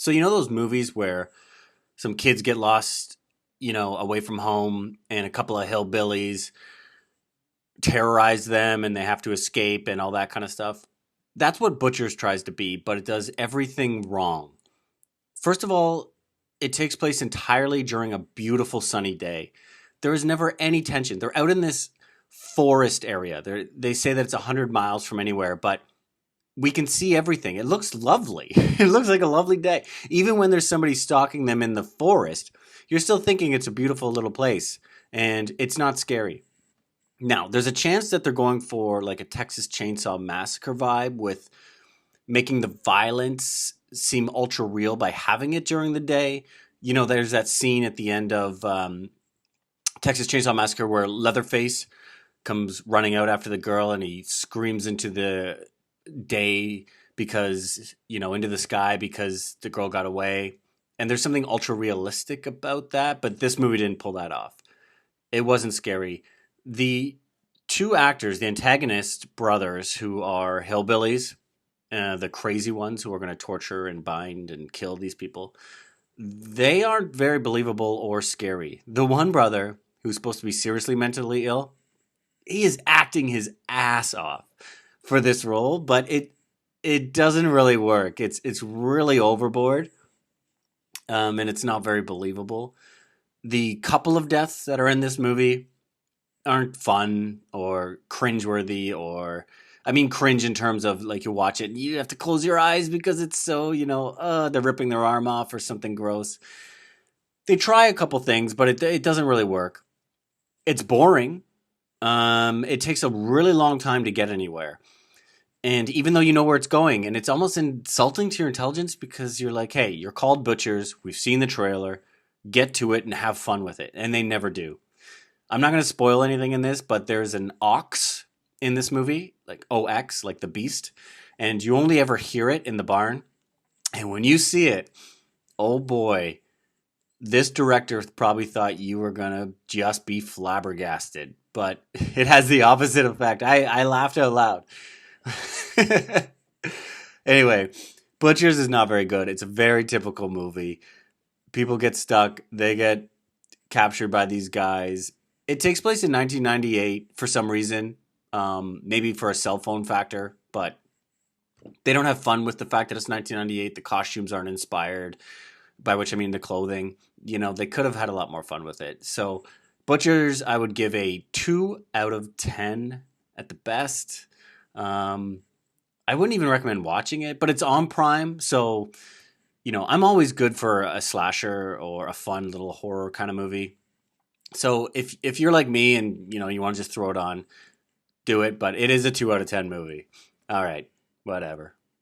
So you know those movies where some kids get lost, away from home, and a couple of hillbillies terrorize them, and they have to escape, and all that kind of stuff. That's what Butchers tries to be, but it does everything wrong. First of all, it takes place entirely during a beautiful sunny day. There is never any tension. They're out in this forest area. They say that it's 100 miles from anywhere, but we can see everything. It looks lovely. It looks like a lovely day. Even when there's somebody stalking them in the forest, you're still thinking it's a beautiful little place, and it's not scary. Now, there's a chance that they're going for like a Texas Chainsaw Massacre vibe with making the violence seem ultra real by having it during the day. There's that scene at the end of Texas Chainsaw Massacre where Leatherface comes running out after the girl and he screams into the day because, into the sky because the girl got away. And there's something ultra realistic about that, but this movie didn't pull that off. It wasn't scary. The two actors, the antagonist brothers who are hillbillies, the crazy ones who are going to torture and bind and kill these people, they aren't very believable or scary. The one brother who's supposed to be seriously mentally ill, he is acting his ass off for this role, but it doesn't really work. It's really overboard, and it's not very believable. The couple of deaths that are in this movie aren't fun or cringeworthy, or I mean cringe in terms of like you watch it and you have to close your eyes because it's so, they're ripping their arm off or something gross. They try a couple things, but it doesn't really work. It's boring. It takes a really long time to get anywhere. And even though you know where it's going, and it's almost insulting to your intelligence because you're like, hey, you're called Butchers. We've seen the trailer. Get to it and have fun with it. And they never do. I'm not going to spoil anything in this, but there's an ox in this movie, like OX, like the beast. And you only ever hear it in the barn. And when you see it, oh boy, this director probably thought you were going to just be flabbergasted. But it has the opposite effect. I laughed out loud. Anyway, Butchers is not very good. It's a very typical movie. People get stuck. They get captured by these guys. It takes place in 1998 for some reason, maybe for a cell phone factor, but they don't have fun with the fact that it's 1998. The costumes aren't inspired, by which I mean the clothing. They could have had a lot more fun with it. So Butchers, I would give a 2 out of 10 at the best. I wouldn't even recommend watching it, but it's on Prime, so I'm always good for a slasher or a fun little horror kind of movie. So if you're like me and you want to just throw it on, do it. But it is a 2 out of 10 movie. All right, whatever.